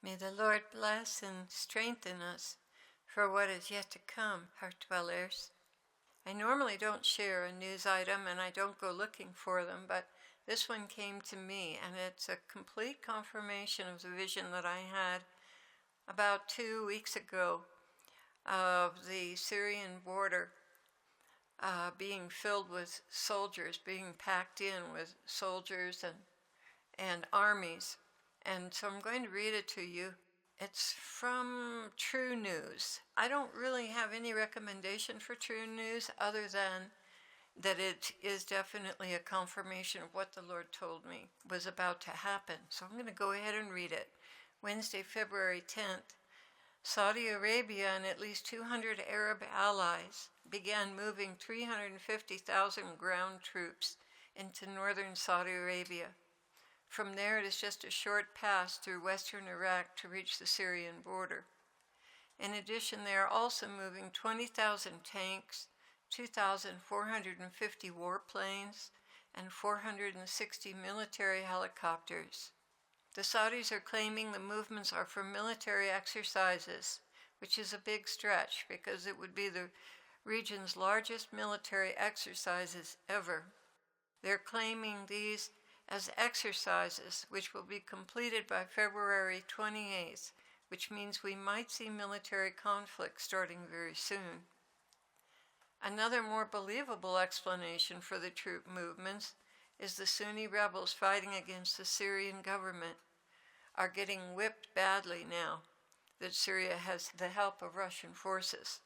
May the Lord bless and strengthen us for what is yet to come, heart dwellers. I normally don't share a news item and I don't go looking for them, but this one came to me, and it's a complete confirmation of the vision that I had about 2 weeks ago of the Syrian border being filled with soldiers, being packed in with soldiers and armies. And so I'm going to read it to you. It's from True News. I don't really have any recommendation for True News other than that it is definitely a confirmation of what the Lord told me was about to happen. So I'm going to go ahead and read it. Wednesday, February 10th. Saudi Arabia and at least 200 Arab allies began moving 350,000 ground troops into northern Saudi Arabia. From there, it is just a short pass through western Iraq to reach the Syrian border. In addition, they are also moving 20,000 tanks, 2,450 warplanes, and 460 military helicopters. The Saudis are claiming the movements are for military exercises, which is a big stretch because it would be the region's largest military exercises ever. They're claiming these as exercises, which will be completed by February 28th, which means we might see military conflict starting very soon. Another more believable explanation for the troop movements is the Sunni rebels fighting against the Syrian government are getting whipped badly now that Syria has the help of Russian forces.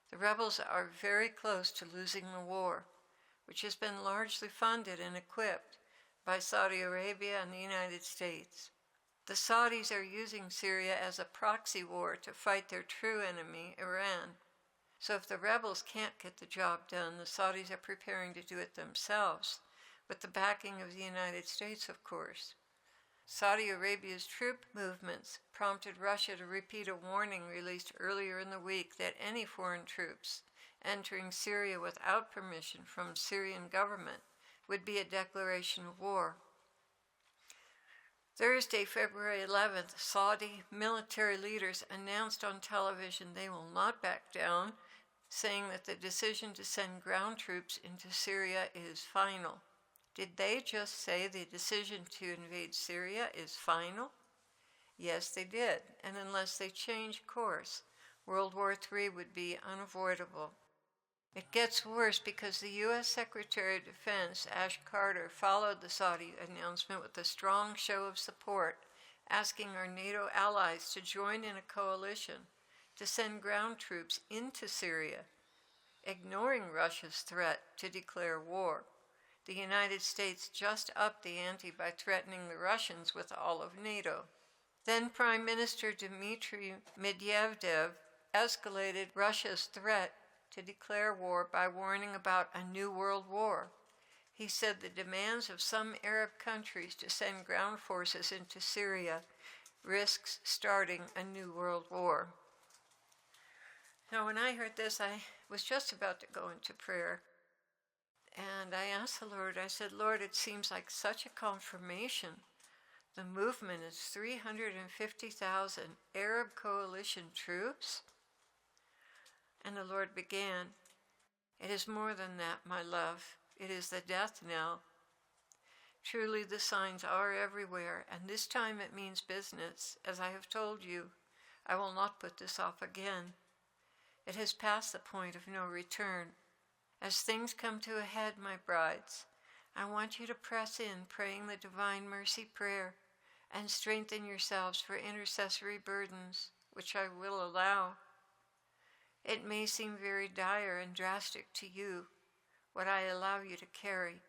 The rebels are very close to losing the war, which has been largely funded and equipped by Saudi Arabia and the United States. The Saudis are using Syria as a proxy war to fight their true enemy, Iran. So if the rebels can't get the job done, the Saudis are preparing to do it themselves, with the backing of the United States, of course. Saudi Arabia's troop movements prompted Russia to repeat a warning released earlier in the week that any foreign troops entering Syria without permission from Syrian government would be a declaration of war. Thursday, February 11th, Saudi military leaders announced on television they will not back down, saying that the decision to send ground troops into Syria is final. Did they just say the decision to invade Syria is final? Yes, they did, and unless they change course, World War III would be unavoidable. It gets worse because the U.S. Secretary of Defense, Ash Carter, followed the Saudi announcement with a strong show of support, asking our NATO allies to join in a coalition to send ground troops into Syria, ignoring Russia's threat to declare war. The United States just upped the ante by threatening the Russians with all of NATO. Then Prime Minister Dmitry Medvedev escalated Russia's threat to declare war by warning about a new world war. He said the demands of some Arab countries to send ground forces into Syria risks starting a new world war. Now, when I heard this, I was just about to go into prayer. And I asked the Lord, I said, Lord, it seems like such a confirmation. The movement is 350,000 Arab coalition troops. And the Lord began, it is more than that, my love. It is the death knell. Truly the signs are everywhere, and this time it means business. As I have told you, I will not put this off again. It has passed the point of no return. As things come to a head, my brides, I want you to press in, praying the Divine Mercy Prayer, and strengthen yourselves for intercessory burdens, which I will allow. It may seem very dire and drastic to you, what I allow you to carry,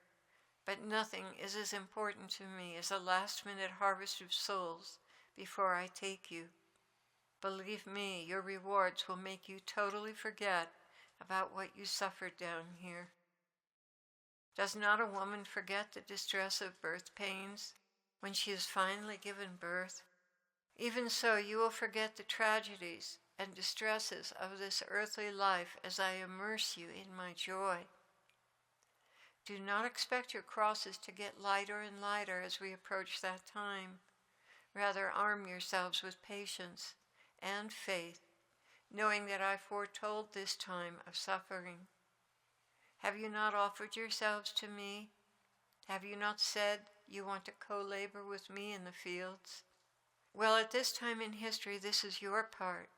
but nothing is as important to me as a last-minute harvest of souls before I take you. Believe me, your rewards will make you totally forget about what you suffered down here. Does not a woman forget the distress of birth pains when she is finally given birth? Even so, you will forget the tragedies and distresses of this earthly life as I immerse you in my joy. Do not expect your crosses to get lighter and lighter as we approach that time, Rather, arm yourselves with patience and faith, knowing that I foretold this time of suffering. Have you not offered yourselves to me? Have you not said you want to co-labor with me in the fields? Well, at this time in history, this is your part.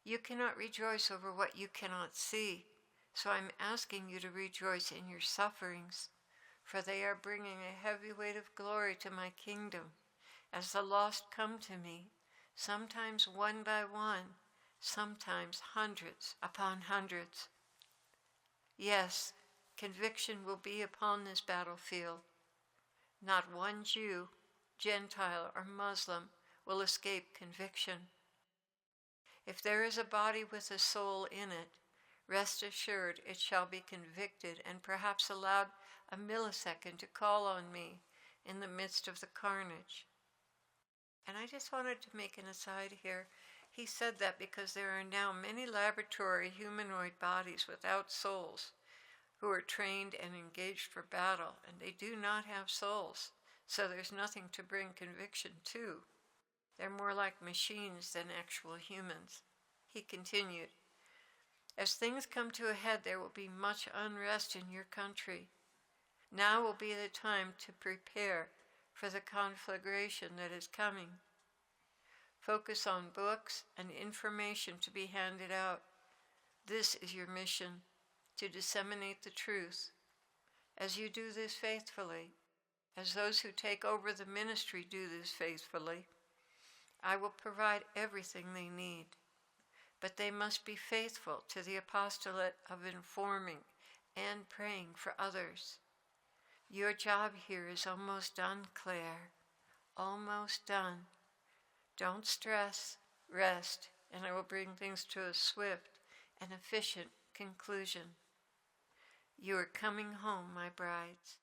You cannot rejoice over what you cannot see, so I'm asking you to rejoice in your sufferings, for they are bringing a heavy weight of glory to my kingdom, as the lost come to me, sometimes one by one, sometimes hundreds upon hundreds. Yes, conviction will be upon this battlefield. Not one Jew, Gentile, or Muslim will escape conviction. If there is a body with a soul in it, rest assured it shall be convicted and perhaps allowed a millisecond to call on me in the midst of the carnage. And I just wanted to make an aside here. He said that because there are now many laboratory humanoid bodies without souls who are trained and engaged for battle, and they do not have souls, so there's nothing to bring conviction to. They're more like machines than actual humans. He continued, as things come to a head, there will be much unrest in your country. Now will be the time to prepare for the conflagration that is coming. Focus on books and information to be handed out. This is your mission, to disseminate the truth. As you do this faithfully, as those who take over the ministry do this faithfully, I will provide everything they need. But they must be faithful to the apostolate of informing and praying for others. Your job here is almost done, Clare. Almost done. Don't stress, rest, and I will bring things to a swift and efficient conclusion. You are coming home, my brides.